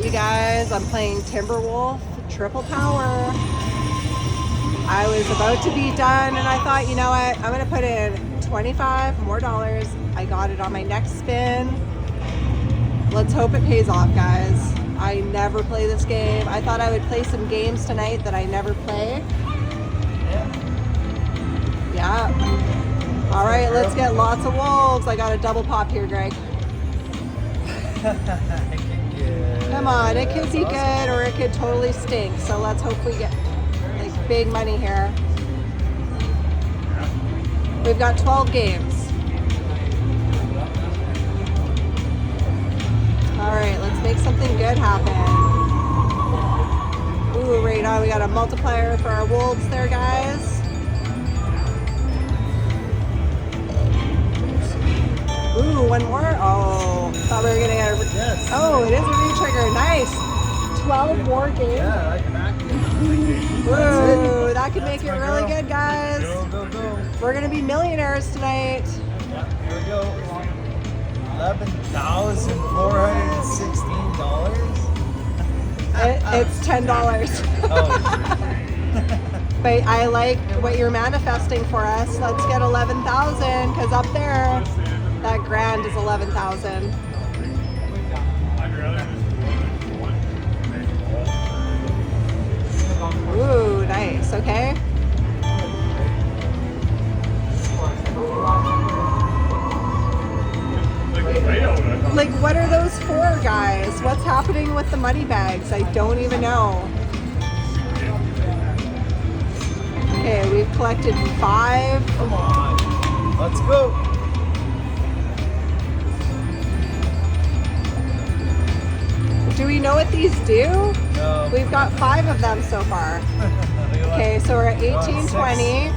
you guys. I'm playing Timberwolf Triple Power. I was about to be done and I thought, you know what, I'm gonna put in $25 more. I got it on my next spin. Let's hope it pays off, guys. I never play this game. I thought I would play some games tonight that I never play. Yeah. All right, let's get lots of wolves. I got a double pop here, Greg. Come on, it could be good or it could totally stink. So let's hope we get like big money here. We've got 12 games. All right, let's make something good happen. Ooh, right on, we got a multiplier for our wolves there, guys. Ooh, one more. Oh, thought we were gonna get a. Yes. Oh, it is a retrigger. Nice. 12 more games. Yeah, I can act. Ooh, that could make it really girl. good, guys. Go. We're gonna be millionaires tonight. Yeah, here we go. $11,416. It's $10. Oh. But I like what you're manifesting for us. Let's get 11,000 because up there, that grand is 11,000. Ooh, nice. Okay. Like, what are those for, guys? What's happening with the money bags? I don't even know. Okay, we've collected 5. Come on. Let's go. Do we know what these do? No. We've got 5 of them so far. Okay, so we're at 1820.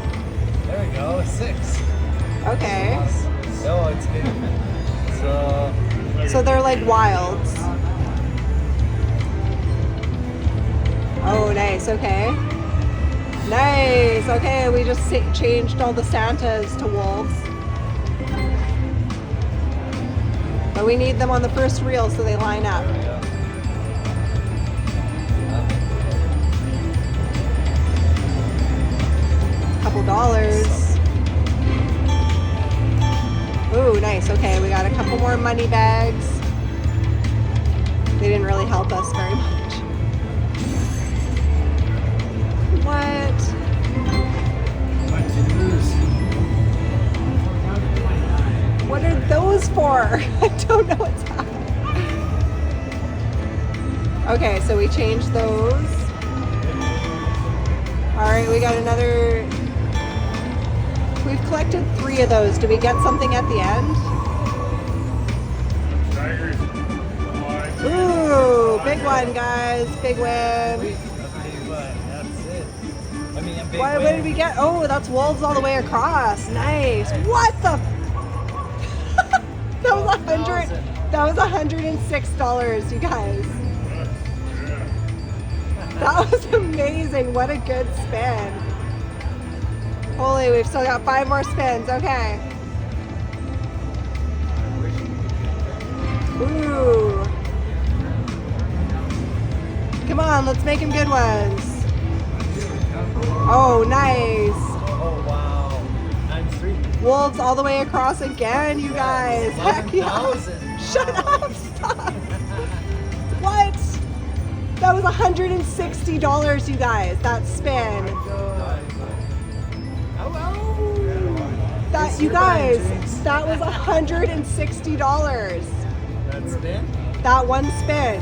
There we go, 6. Okay. Oh, it's good. So they're like wilds. Oh, nice. Okay. Nice. Okay, we just changed all the Santas to wolves. But we need them on the first reel so they line up. Couple dollars. Ooh, nice. Okay, we got a couple more money bags. They didn't really help us very much. What? What are those for? I don't know what's happening. Okay, so we changed those. All right, we got another. We've collected 3 of those. Do we get something at the end? Ooh, big one, guys. Big win. That's it. I mean, a big What did we get? Oh, that's wolves all the way across. Nice. What the? That was That was $106, you guys. That was amazing. What a good spin. Holy, we've still got 5 more spins. Okay. Ooh. Come on, let's make them good ones. Oh, nice. Oh, wow. Times 3. Wolves all the way across again, you guys. Heck yeah. 11,000. Shut up, stop. What? That was $160, you guys, that spin. That, you guys, that was $160. That's spin? That one spin.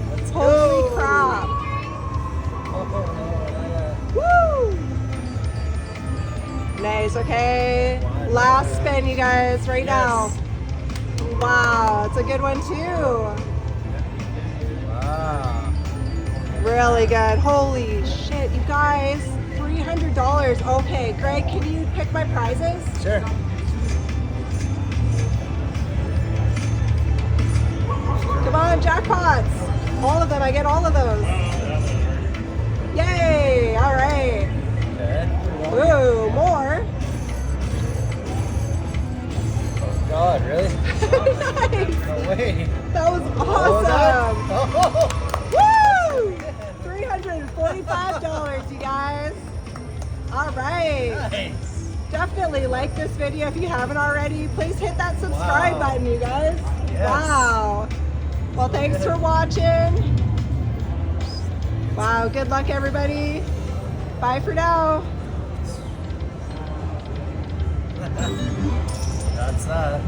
Let's Holy go. crap. Oh, Woo! Nice, okay. Last spin, you guys, right now. Wow, it's a good one too. Wow. Really good. Holy shit, you guys. $300. Okay, Greg, can you pick my prizes? Sure. Come on, jackpots. All of them. I get all of those. Yay. All right. Okay. Ooh, more. God, really? Nice. No way. That was What was that? awesome. Oh. All right. Nice. Definitely like this video if you haven't already. Please hit that subscribe Wow. button, you guys. Yes. Wow. Well, thanks for watching. Wow, good luck, everybody. Bye for now. That's that.